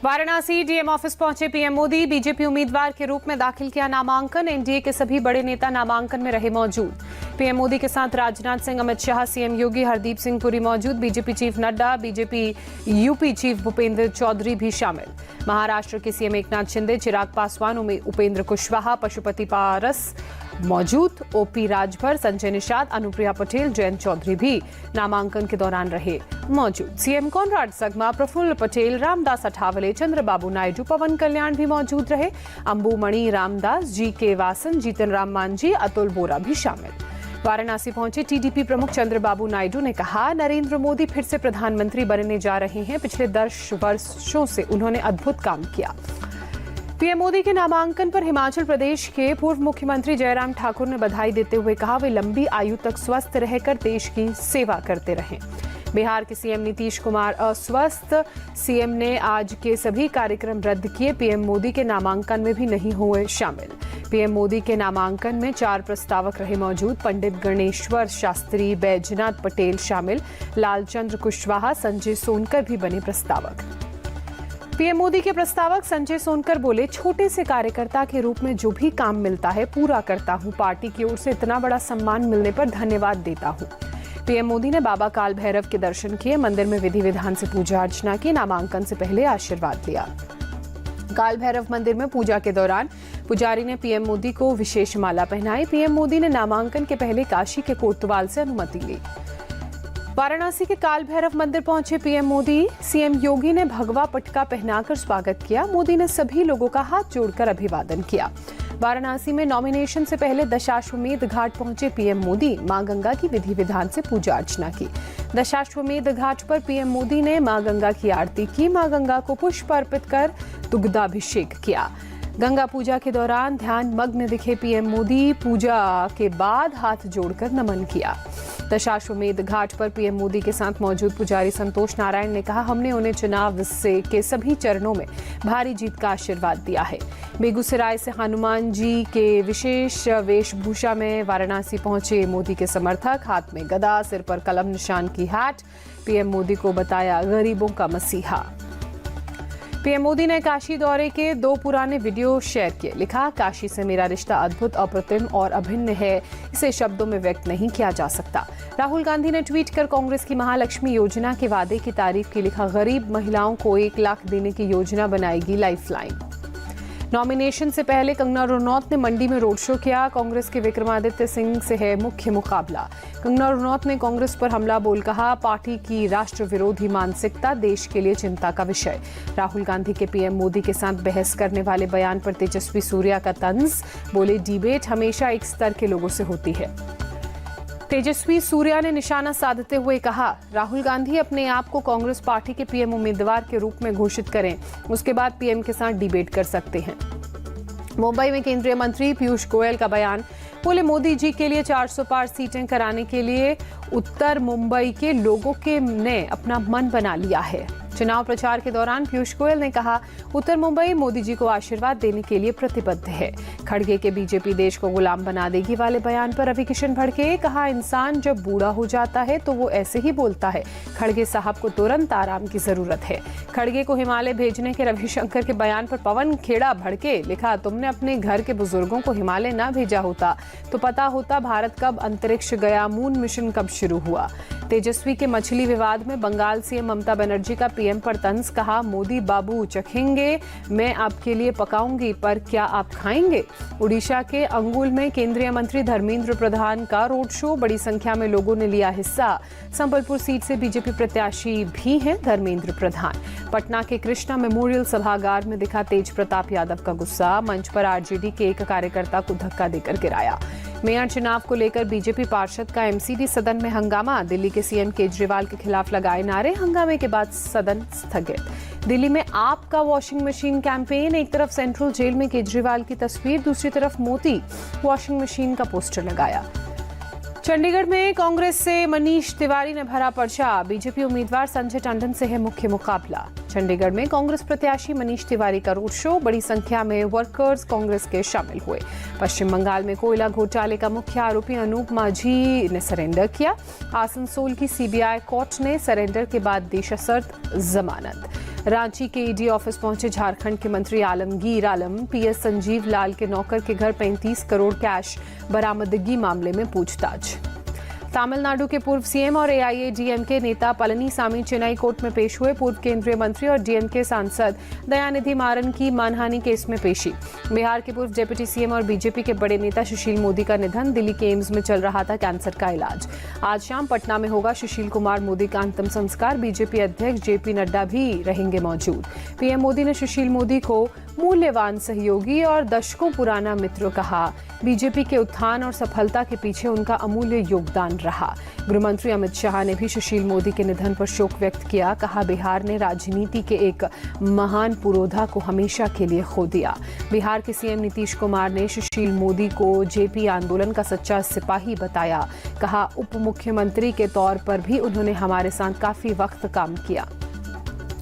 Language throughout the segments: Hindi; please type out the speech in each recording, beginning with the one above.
वाराणसी डीएम ऑफिस पहुंचे पीएम मोदी। बीजेपी उम्मीदवार के रूप में दाखिल किया नामांकन। एनडीए के सभी बड़े नेता नामांकन में रहे मौजूद। पीएम मोदी के साथ राजनाथ सिंह, अमित शाह, सीएम योगी, हरदीप सिंह पुरी मौजूद। BJP chief Nadda, BJP UP chief Bhupendra Chaudhary भी शामिल। महाराष्ट्र के सीएम एकनाथ शिंदे, चिराग पासवान, उपेंद्र कुशवाहा, पशुपति पारस मौजूद। ओपी राजभर, संजय निषाद, अनुप्रिया पटेल, जयंत चौधरी भी नामांकन के दौरान रहे मौजूद। सीएम कॉनराड संगमा, प्रफुल्ल पटेल, रामदास अठावले, चंद्रबाबू नायडू, पवन कल्याण भी मौजूद रहे। अंबुमणि रामदास, जी.के. वासन, जीतन राम मांझी, अतुल बोरा भी शामिल। वाराणसी पहुंचे टीडीपी प्रमुख चंद्रबाबू नायडू ने कहा, नरेंद्र मोदी फिर से प्रधानमंत्री बनने जा रहे हैं। पिछले 10 वर्षों से उन्होंने अद्भुत काम किया। पीएम मोदी के नामांकन पर हिमाचल प्रदेश के पूर्व मुख्यमंत्री जयराम ठाकुर ने बधाई देते हुए कहा, वे लंबी आयु तक स्वस्थ रहकर देश की सेवा करते रहें। बिहार के सीएम नीतीश कुमार अस्वस्थ, सीएम ने आज के सभी कार्यक्रम रद्द किए। पीएम मोदी के नामांकन में भी नहीं हुए शामिल। पीएम मोदी के नामांकन में 4 प्रस्तावक रहे मौजूद। पंडित गणेश्वर शास्त्री, बैजनाथ पटेल शामिल। लालचंद्र कुशवाहा, संजय सोनकर भी बने प्रस्तावक। पीएम मोदी के प्रस्तावक संजय सोनकर बोले, छोटे से कार्यकर्ता के रूप में जो भी काम मिलता है पूरा करता हूं। पार्टी की ओर से इतना बड़ा सम्मान मिलने पर धन्यवाद देता हूं। पीएम मोदी ने बाबा काल भैरव के दर्शन किए, मंदिर में विधि विधान से पूजा अर्चना की, नामांकन से पहले आशीर्वाद लिया। काल भैरव मंदिर में पूजा के दौरान पुजारी ने पीएम मोदी को विशेष माला पहनाई। पीएम मोदी ने नामांकन के पहले काशी के कोतवाल से अनुमति ली। वाराणसी के काल भैरव मंदिर पहुंचे पीएम मोदी। सीएम योगी ने भगवा पटका पहनाकर स्वागत किया। मोदी ने सभी लोगों का हाथ जोड़कर अभिवादन किया। वाराणसी में नॉमिनेशन से पहले दशाश्वमेध घाट पहुंचे पीएम मोदी। मां गंगा की विधि विधान से पूजा अर्चना की। दशाश्वमेध घाट पर पीएम मोदी ने मां गंगा की आरती की। मां गंगा को पुष्प अर्पित कर दुग्धाभिषेक किया। गंगा पूजा के दौरान ध्यान मग्न दिखे पीएम मोदी। पूजा के बाद हाथ जोड़कर नमन किया। दशाश्वमेध घाट पर पीएम मोदी के साथ मौजूद पुजारी संतोष नारायण ने कहा, हमने उन्हें चुनाव से के सभी चरणों में भारी जीत का आशीर्वाद दिया है। बेगूसराय से हनुमान जी के विशेष वेशभूषा में वाराणसी पहुंचे मोदी के समर्थक। हाथ में गदा, सिर पर कलम निशान की हैट। पीएम मोदी को बताया गरीबों का मसीहा। पीएम मोदी ने काशी दौरे के 2 पुराने वीडियो शेयर किए। लिखा, काशी से मेरा रिश्ता अद्भुत, अप्रतिम और अभिन्न है। इसे शब्दों में व्यक्त नहीं किया जा सकता। राहुल गांधी ने ट्वीट कर कांग्रेस की महालक्ष्मी योजना के वादे की तारीफ की। लिखा, गरीब महिलाओं को 1 लाख देने की योजना बनाएगी लाइफलाइन। नॉमिनेशन से पहले कंगना रनौत ने मंडी में रोड शो किया। कांग्रेस के विक्रमादित्य सिंह से है मुख्य मुकाबला। कंगना रनौत ने कांग्रेस पर हमला बोल कहा, पार्टी की राष्ट्र विरोधी मानसिकता देश के लिए चिंता का विषय। राहुल गांधी के पीएम मोदी के साथ बहस करने वाले बयान पर तेजस्वी सूर्या का तंज। बोले, डिबेट हमेशा एक स्तर के लोगों से होती है। तेजस्वी सूर्या ने निशाना साधते हुए कहा, राहुल गांधी अपने आप को कांग्रेस पार्टी के पीएम उम्मीदवार के रूप में घोषित करें, उसके बाद पीएम के साथ डिबेट कर सकते हैं। मुंबई में केंद्रीय मंत्री पीयूष गोयल का बयान। बोले, मोदी जी के लिए 400 पार सीटें कराने के लिए उत्तर मुंबई के लोगों ने अपना मन बना लिया है। चुनाव प्रचार के दौरान पीयूष गोयल ने कहा, उत्तर मुंबई मोदी जी को आशीर्वाद देने के लिए प्रतिबद्ध है। खड़गे के बीजेपी देश को गुलाम बना देगी वाले बयान पर रवि किशन भड़के। कहा, इंसान जब बूढ़ा हो जाता है तो वो ऐसे ही बोलता है। खड़गे साहब को तुरंत आराम की जरूरत है। खड़गे को हिमालय भेजने के रविशंकर के बयान पर पवन खेड़ा भड़के। लिखा, तुमने अपने घर के बुजुर्गों को हिमालय ना भेजा होता तो पता होता भारत कब अंतरिक्ष गया, मून मिशन कब शुरू हुआ। तेजस्वी के मछली विवाद में बंगाल सीएम ममता बनर्जी का पीएम पर तंज। कहा, मोदी बाबू चखेंगे, मैं आपके लिए पकाऊंगी, पर क्या आप खाएंगे। उड़ीसा के अंगुल में केंद्रीय मंत्री धर्मेंद्र प्रधान का रोड शो। बड़ी संख्या में लोगों ने लिया हिस्सा। संबलपुर सीट से बीजेपी प्रत्याशी भी हैं धर्मेंद्र प्रधान। पटना के कृष्णा मेमोरियल सभागार में दिखा तेज प्रताप यादव का गुस्सा। मंच पर आरजेडी के एक कार्यकर्ता को धक्का देकर गिराया। मेयर चुनाव को लेकर बीजेपी पार्षद का एमसीडी सदन में हंगामा। दिल्ली के सीएम केजरीवाल के खिलाफ लगाए नारे। हंगामे के बाद सदन स्थगित। दिल्ली में आपका वॉशिंग मशीन कैंपेन। एक तरफ सेंट्रल जेल में केजरीवाल की तस्वीर, दूसरी तरफ मोदी वॉशिंग मशीन का पोस्टर लगाया। चंडीगढ़ में कांग्रेस से मनीष तिवारी ने भरा पर्चा। बीजेपी उम्मीदवार संजय टंडन से है मुख्य मुकाबला। चंडीगढ़ में कांग्रेस प्रत्याशी मनीष तिवारी का रोड शो। बड़ी संख्या में वर्कर्स कांग्रेस के शामिल हुए। पश्चिम बंगाल में कोयला घोटाले का मुख्य आरोपी अनूप माझी ने सरेंडर किया। आसनसोल की सीबीआई कोर्ट ने सरेंडर के बाद दी सशर्त जमानत। रांची के ईडी ऑफिस पहुंचे झारखंड के मंत्री आलमगीर आलम। पीएस संजीव लाल के नौकर के घर 35 करोड़ कैश बरामदगी मामले में पूछताछ। तमिलनाडु के पूर्व सीएम और एआईएडीएमके नेता पलनीसामी चेन्नई कोर्ट में पेश हुए। पूर्व केंद्रीय मंत्री और डीएमके सांसद दयानिधि मारन की मानहानि केस में पेशी। बिहार के पूर्व डिप्टी सीएम और बीजेपी के बड़े नेता सुशील मोदी का निधन। दिल्ली के एम्स में चल रहा था कैंसर का इलाज। आज शाम पटना में होगा सुशील कुमार मोदी का अंतिम संस्कार। बीजेपी अध्यक्ष जेपी नड्डा भी रहेंगे मौजूद। पीएम मोदी ने सुशील मोदी को मूल्यवान सहयोगी और दशकों पुराना मित्र कहा। बीजेपी के उत्थान और सफलता के पीछे उनका अमूल्य योगदान रहा। गृहमंत्री अमित शाह ने भी सुशील मोदी के निधन पर शोक व्यक्त किया। कहा, बिहार ने राजनीति के एक महान पुरोधा को हमेशा के लिए खो दिया। बिहार के सीएम नीतीश कुमार ने सुशील मोदी को जेपी आंदोलन का सच्चा सिपाही बताया। कहा, उप मुख्यमंत्री के तौर पर भी उन्होंने हमारे साथ काफी वक्त काम किया।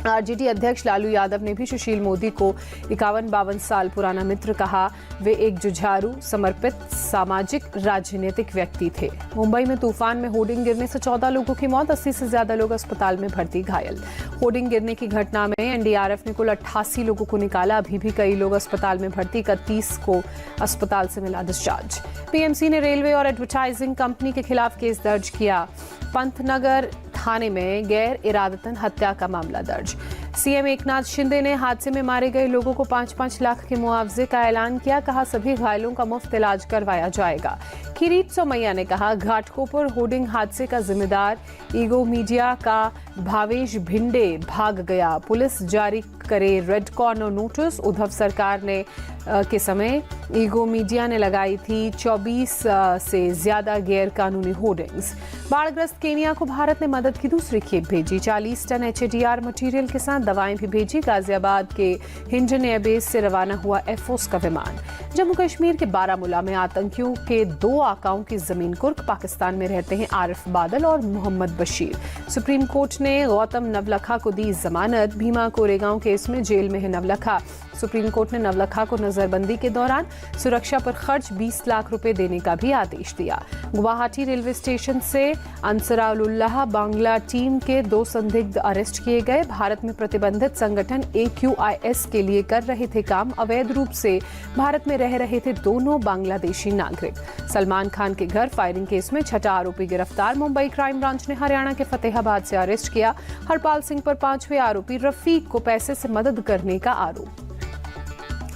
आरजेडी अध्यक्ष लालू यादव ने भी सुशील मोदी को 51-52 साल पुराना मित्र कहा। वे एक जुझारू, समर्पित, सामाजिक, राजनीतिक व्यक्ति थे। मुंबई में तूफान में होर्डिंग गिरने से 14 लोगों की मौत, 80 से ज्यादा लोग अस्पताल में भर्ती, घायल। होर्डिंग गिरने की घटना में एनडीआरएफ ने कुल 88 लोगों को निकाला। अभी भी कई लोग अस्पताल में भर्ती, 31 को अस्पताल से मिला डिस्चार्ज। पीएमसी ने रेलवे और एडवर्टाइजिंग कंपनी के खिलाफ केस दर्ज किया। पंतनगर थाने में गैर इरादतन हत्या का मामला दर्ज। सीएम एकनाथ शिंदे ने हादसे में मारे गए लोगों को 5-5 लाख के मुआवजे का ऐलान किया। कहा, सभी घायलों का मुफ्त इलाज करवाया जाएगा। किरीट सोमैया ने कहा, घाटकोपर होर्डिंग हादसे का जिम्मेदार ईगो मीडिया का भावेश भिंडे भाग गया। पुलिस जारी करे रेड कॉर्नर नोटिस। उद्धव सरकार ने के समय ईगो मीडिया ने लगाई थी 24 से ज्यादा गैर कानूनी होर्डिंग्स। बाढ़ग्रस्त केनिया को भारत ने मदद की दूसरी खेप भेजी। 40 टन एचएडीआर मटेरियल के साथ दवाएं भी भेजी। गाजियाबाद के हिंडन एयरबेस से रवाना हुआ एयरफोर्स का विमान। जम्मू कश्मीर के बारामूला में आतंकियों के 2 आकाओं की जमीन कुर्क। पाकिस्तान में रहते हैं आरिफ बादल और मोहम्मद बशीर। सुप्रीम कोर्ट ने गौतम नवलखा को दी जमानत। भीमा कोरेगांव केस में जेल में है नवलखा। सुप्रीम कोर्ट ने नवलखा को नजरबंदी के दौरान सुरक्षा पर खर्च 20 लाख रुपए देने का भी आदेश दिया। गुवाहाटी रेलवे स्टेशन से अंसराउल्लाह बांग्ला टीम के 2 संदिग्ध अरेस्ट किए गए। भारत में प्रतिबंधित संगठन AQIS के लिए कर रहे थे काम। अवैध रूप से भारत में रह रहे थे दोनों बांग्लादेशी नागरिक। सलमान खान के घर फायरिंग केस में 6ठा आरोपी गिरफ्तार। मुंबई क्राइम ब्रांच ने हरियाणा के फतेहाबाद से अरेस्ट किया। हरपाल सिंह पर 5वें आरोपी रफीक को पैसे से मदद करने का आरोप।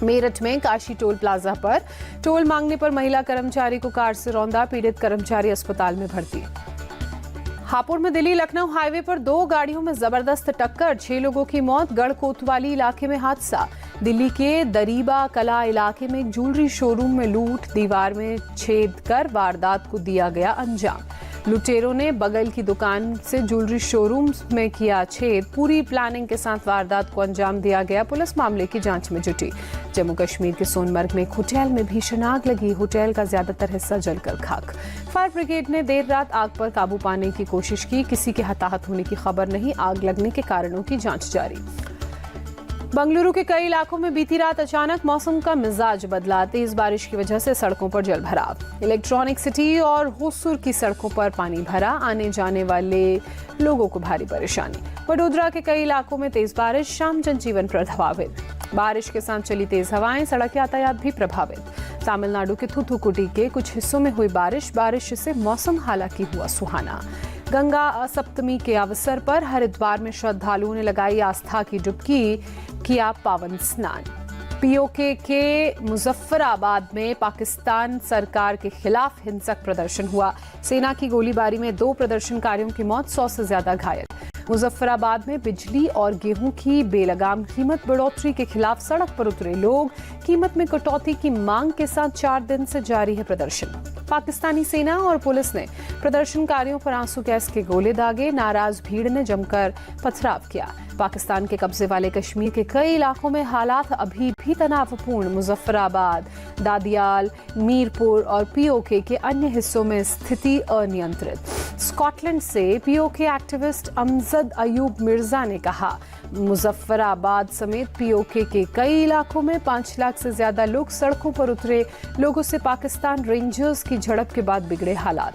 मेरठ में काशी टोल प्लाजा पर टोल मांगने पर महिला कर्मचारी को कार से रौंदा। पीड़ित कर्मचारी अस्पताल में भर्ती। हापुड़ में दिल्ली लखनऊ हाईवे पर 2 गाड़ियों में जबरदस्त टक्कर, 6 लोगों की मौत। गढ़ कोतवाली इलाके में हादसा। दिल्ली के दरीबा कला इलाके में एक ज्वेलरी शोरूम में लूट, दीवार में छेद कर वारदात को दिया गया अंजाम। लुटेरों ने बगल की दुकान से ज्वेलरी शोरूम में किया छेद। पूरी प्लानिंग के साथ वारदात को अंजाम दिया गया। पुलिस मामले की जांच में जुटी। जम्मू कश्मीर के सोनमर्ग में एक होटल में भीषण आग लगी। होटल का ज्यादातर हिस्सा जलकर खाक। फायर ब्रिगेड ने देर रात आग पर काबू पाने की कोशिश की। किसी के हताहत होने की खबर नहीं। आग लगने के कारणों की जांच जारी। बंगलुरु के कई इलाकों में बीती रात अचानक मौसम का मिजाज बदला। तेज बारिश की वजह से सड़कों पर जलभराव। इलेक्ट्रॉनिक सिटी और होसुर की सड़कों पर पानी भरा। आने जाने वाले लोगों को भारी परेशानी। वडोदरा के कई इलाकों में तेज बारिश, शाम जनजीवन प्रभावित। बारिश के साथ चली तेज हवाएं, सड़क यातायात भी प्रभावित। तमिलनाडु के थूथुकुडी के कुछ हिस्सों में हुई बारिश से मौसम हालांकि हुआ सुहाना। गंगा सप्तमी के अवसर पर हरिद्वार में श्रद्धालुओं ने लगाई आस्था की डुबकी, किया पावन स्नान। पीओके के मुजफ्फराबाद में पाकिस्तान सरकार के खिलाफ हिंसक प्रदर्शन हुआ। सेना की गोलीबारी में 2 प्रदर्शनकारियों की मौत, 100 से ज्यादा घायल। मुजफ्फराबाद में बिजली और गेहूं की बेलगाम कीमत बढ़ोतरी के खिलाफ सड़क पर उतरे लोग। कीमत में कटौती की मांग के साथ 4 दिन से जारी है प्रदर्शन। पाकिस्तानी सेना और पुलिस ने प्रदर्शनकारियों पर आंसू गैस के गोले दागे। नाराज भीड़ ने जमकर पथराव किया। पाकिस्तान के कब्जे वाले कश्मीर के कई इलाकों में हालात अभी भी तनावपूर्ण। मुजफ्फराबाद, दादियाल, मीरपुर और पीओके के अन्य हिस्सों में स्थिति अनियंत्रित। स्कॉटलैंड से पीओके एक्टिविस्ट अमजद अयूब मिर्जा ने कहा, मुजफ्फराबाद समेत पीओके के कई इलाकों में 5 लाख से ज्यादा लोग सड़कों पर उतरे। लोगों से पाकिस्तान रेंजर्स की झड़प के बाद बिगड़े हालात।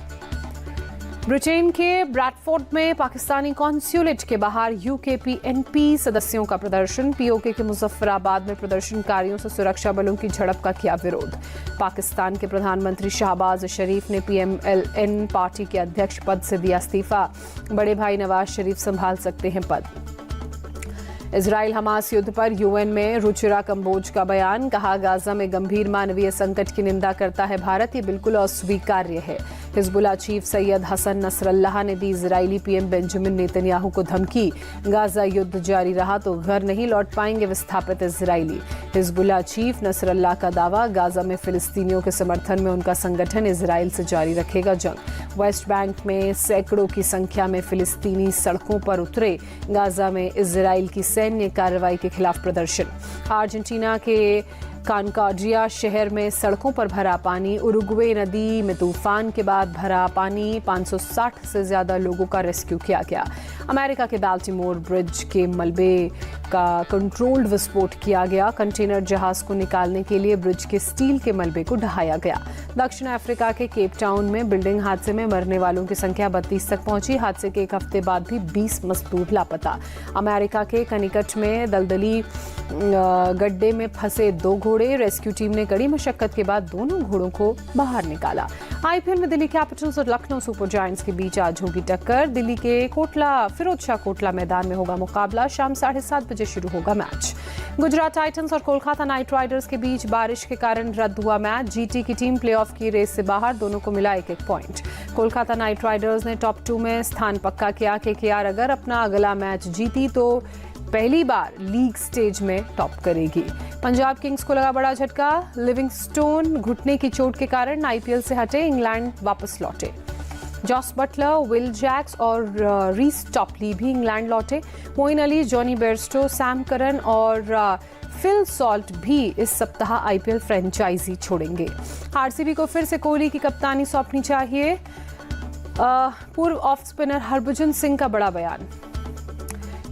ब्रिटेन के ब्रैडफोर्ड में पाकिस्तानी कॉन्स्यूलेट के बाहर यूकेपीएनपी सदस्यों का प्रदर्शन। पीओके के मुजफ्फराबाद में प्रदर्शनकारियों से सुरक्षा बलों की झड़प का किया विरोध। पाकिस्तान के प्रधानमंत्री शहबाज शरीफ ने पीएमएलएन पार्टी के अध्यक्ष पद से दिया इस्तीफा। बड़े भाई नवाज शरीफ संभाल सकते हैं पद। इजराइल हमास युद्ध पर यूएन में रुचिरा कंबोज का बयान। कहा, गाजा में गंभीर मानवीय संकट की निंदा करता है भारत, ये बिल्कुल अस्वीकार्य है। Hezbollah chief Syed Hassan Nasrallah ने दी इजरायली पीएम बेंजामिन नेतन्याहू को धमकी। गाजा युद्ध जारी रहा तो घर नहीं लौट पाएंगे विस्थापित इजरायली। हिजबुल्लाह चीफ नसरल्लाह का दावा, गाजा में फिलिस्तीनियों के समर्थन में उनका संगठन इजराइल से जारी रखेगा जंग। वेस्ट बैंक में सैकड़ों की संख्या में फिलिस्तीनी सड़कों पर उतरे। गाजा में इजराइल की सैन्य कार्रवाई के खिलाफ प्रदर्शन। अर्जेंटीना के कानकाड्रिया शहर में सड़कों पर भरा पानी। उरुग्वे नदी में तूफान के बाद भरा पानी। 560 से ज्यादा लोगों का रेस्क्यू किया गया। अमेरिका के बाल्टीमोर ब्रिज के मलबे का कंट्रोल्ड विस्फोट किया गया। कंटेनर जहाज को निकालने के लिए ब्रिज के स्टील के मलबे को ढहाया गया। दक्षिण अफ्रीका के केप टाउन में बिल्डिंग हादसे में मरने वालों की संख्या 32 तक पहुंची। हादसे के एक हफ्ते बाद भी 20 मजदूर लापता। अमेरिका के कनिकट में दलदली गड्ढे में फंसे 2 घोड़े। रेस्क्यू टीम ने कड़ी मशक्कत के बाद दोनों घोड़ों को बाहर निकाला। आईपीएल में दिल्ली कैपिटल्स और लखनऊ सुपर जायंट्स के बीच आज होगी टक्कर। दिल्ली के फिरोज शाह कोटला मैदान में होगा मुकाबला। शाम 7:30 बजे शुरू होगा मैच। गुजरात टाइटंस और कोलकाता नाइट राइडर्स के बीच बारिश के कारण रद्द हुआ मैच। जीटी की टीम प्लेऑफ की रेस से बाहर, दोनों को मिला 1-1 पॉइंट। कोलकाता नाइट राइडर्स ने टॉप 2 में स्थान पक्का किया। केकेआर अगर अपना अगला मैच जीती तो पहली बार लीग स्टेज में टॉप करेगी। पंजाब किंग्स को लगा बड़ा झटका। लिविंगस्टोन घुटने की चोट के कारण आईपीएल से हटे, इंग्लैंड वापस लौटे। जॉस बटलर, विल जैक्स और रीस टॉपली भी इंग्लैंड लौटे। Moeen Ali, Jonny Bairstow, Sam Curran और फिल सॉल्ट भी इस सप्ताह आईपीएल फ्रेंचाइजी छोड़ेंगे। आरसीबी को फिर से कोहली की कप्तानी सौंपनी चाहिए। पूर्व ऑफ स्पिनर हरभजन सिंह का बड़ा बयान।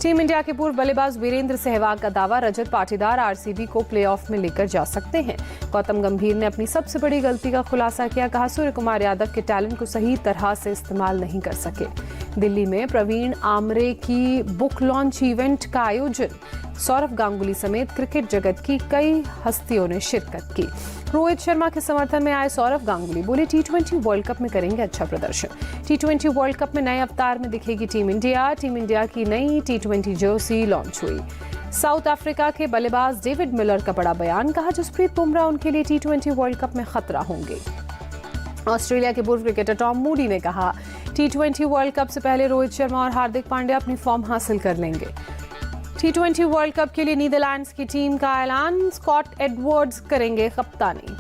टीम इंडिया के पूर्व बल्लेबाज वीरेंद्र सहवाग का दावा, रजत पाटीदार आरसीबी को प्लेऑफ में लेकर जा सकते हैं। गौतम गंभीर ने अपनी सबसे बड़ी गलती का खुलासा किया। कहा, सूर्य कुमार यादव के टैलेंट को सही तरह से इस्तेमाल नहीं कर सके। दिल्ली में प्रवीण आमरे की बुक लॉन्च इवेंट का आयोजन। सौरव गांगुली समेत क्रिकेट जगत की कई हस्तियों ने शिरकत की। रोहित शर्मा के समर्थन में आए सौरव गांगुली बोले, टी20 वर्ल्ड कप में करेंगे अच्छा प्रदर्शन। टी20 वर्ल्ड कप में नए अवतार में दिखेगी टीम इंडिया। टीम इंडिया की नई टी20 जर्सी लॉन्च हुई। साउथ अफ्रीका के बल्लेबाज डेविड मिलर का बड़ा बयान। कहा, जसप्रीत बुमराह उनके लिए टी20 वर्ल्ड कप में खतरा होंगे। ऑस्ट्रेलिया के पूर्व क्रिकेटर टॉम मूडी ने कहा, टी20 वर्ल्ड कप से पहले रोहित शर्मा और हार्दिक पांड्या अपनी फॉर्म हासिल कर लेंगे। टी20 वर्ल्ड कप के लिए नीदरलैंड्स की टीम का ऐलान। स्कॉट एडवर्ड्स करेंगे कप्तानी।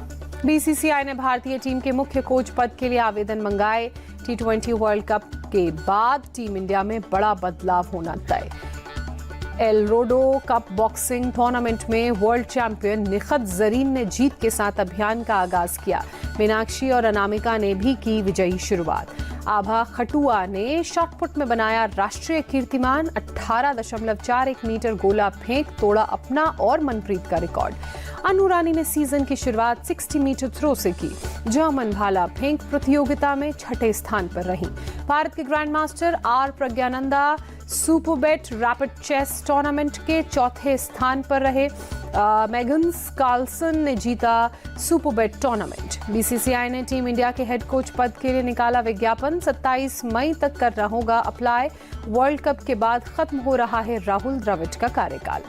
बीसीसीआई ने भारतीय टीम के मुख्य कोच पद के लिए आवेदन मंगाए। टी20 वर्ल्ड कप के बाद टीम इंडिया में बड़ा बदलाव होना तय। एल रोडो कप बॉक्सिंग टूर्नामेंट में वर्ल्ड चैंपियन निखत जरीन ने जीत के साथ अभियान का आगाज किया। मीनाक्षी और अनामिका ने भी की विजयी शुरुआत। आभा खटुआ ने शॉटपुट में बनाया राष्ट्रीय कीर्तिमान। 18.41 मीटर गोला फेंक तोड़ा अपना और मनप्रीत का रिकॉर्ड। अनु रानी ने सीजन की शुरुआत 60 मीटर थ्रो से की। जर्मन भाला फेंक प्रतियोगिता में 6ठे स्थान पर रही। भारत के grand master R Praggnanandhaa Superbet rapid chess tournament के 4थे स्थान पर रहे। मैगन्स कार्लसन ने जीता सुपरबेट टूर्नामेंट। बीसीसीआई ने टीम इंडिया के हेड कोच पद के लिए निकाला विज्ञापन। 27 मई तक करना होगा अप्लाई। वर्ल्ड कप के बाद खत्म हो रहा है राहुल द्रविड़ का कार्यकाल।